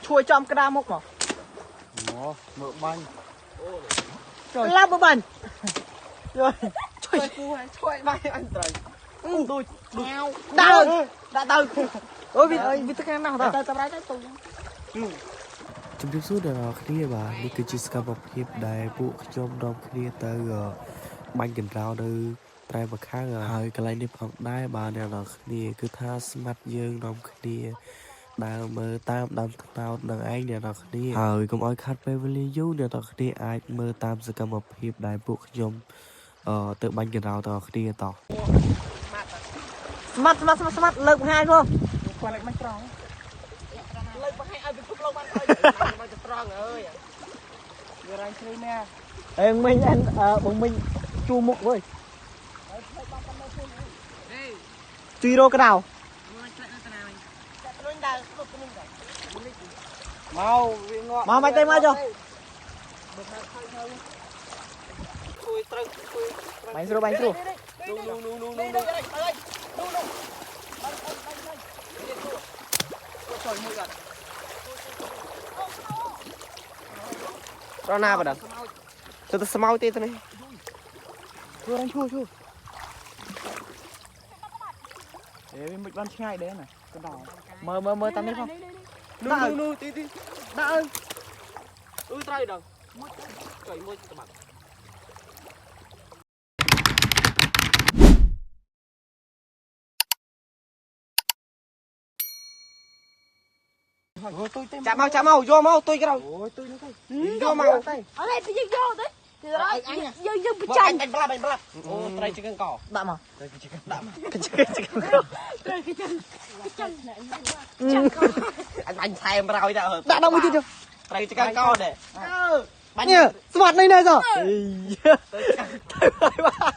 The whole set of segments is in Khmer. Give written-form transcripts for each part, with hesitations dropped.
chui trong cái đa mốc mà mở bánh rồi lắp bờ bẩn rồi chui bánh anh trời tôi đau đã đau ôi vì tất cả nào đó tao tao tôi ជំរាបសួរដល់អ្នកគ្នាបាទនេះគឺជាសកម្មភាពដែលពួកខ្ញុំនាំគ្នាទៅបាញ់កណ្ដោនៅត្រែម្ខាងហើយកន្លែងនេះផងដែរបាទអ្នកនរគ្នាគឺថាស្មាត់យើងនាំគ្នាដើរមើលតាមដើមថ្នោតនឹងឯងអ្នកនរគ្នាហើយកុំឲ្យខាត់ពេលវេលាយូរអ្នកនរគ្នាអាចមើលតាមសកម្មភាពដែលពួកខ្ញុំទៅបាញ់កណ្ដោដល់គ្នាតោះ ស្មាត់លើកបង្ហាញខ្លួនគាត់លើកមិនត្រង់លើកបង្ហាញឲ្យពិភពលោកបានឃើញមកទៅត្រង់អើយវារ៉ាញ់ជ្រៅមែអេមិញអានបងមិញជួមុខវើយជួយរកកដៅមកវាងក់មកមិនទេមកចុះជួយត្រូវជួយបាញ់ស្រួលនោះរណាបើដល់ទៅស្មៅទេទៅនេះជួយរ៉ាញ់ជួយអេវាមិនបានឆ្ងាយដែរណាកណ្ដោមើលតាមនេះផងនោះទីដាក់អើត្រូវដល់ចុយមួយក្បាត់ចាំមកយកមកទុយក្រោយអូយទុយនោះទៅយកមកទៅអរេទៅយកទៅយើងបច្ចាញ់បាញ់ប្រាប់អូត្រីជើងកដាក់មកត្រីជើងដាក់មកត្រីជើងត្រីជើងអញថែមប្រោយដាក់ដល់មួយទៀតត្រីជើងកដែរបាញ់ស្វាត់នេះណែចុះទៅហើយបាទ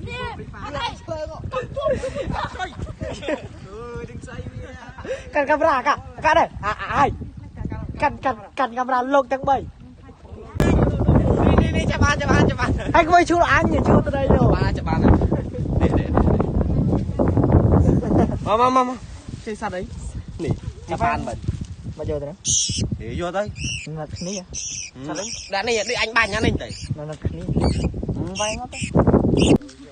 នេះអត់ឆ្លើងดึงใส่กันកាមេរ៉ាកាត់ដែរអាយកាន់កាមេរ៉ាលោកទាំង3នេះចាំបានហើយគួយឈូលអញឈូលទៅđây rồiបានចាំបានមកចេះសัตว์អីនេះចាំបានមកយកទៅយកទៅណាត់គ្នាសัตว์នេះដាក់នេះដូចអញបាញ់អានេះទៅណាត់គ្នាបាញ់មកទៅ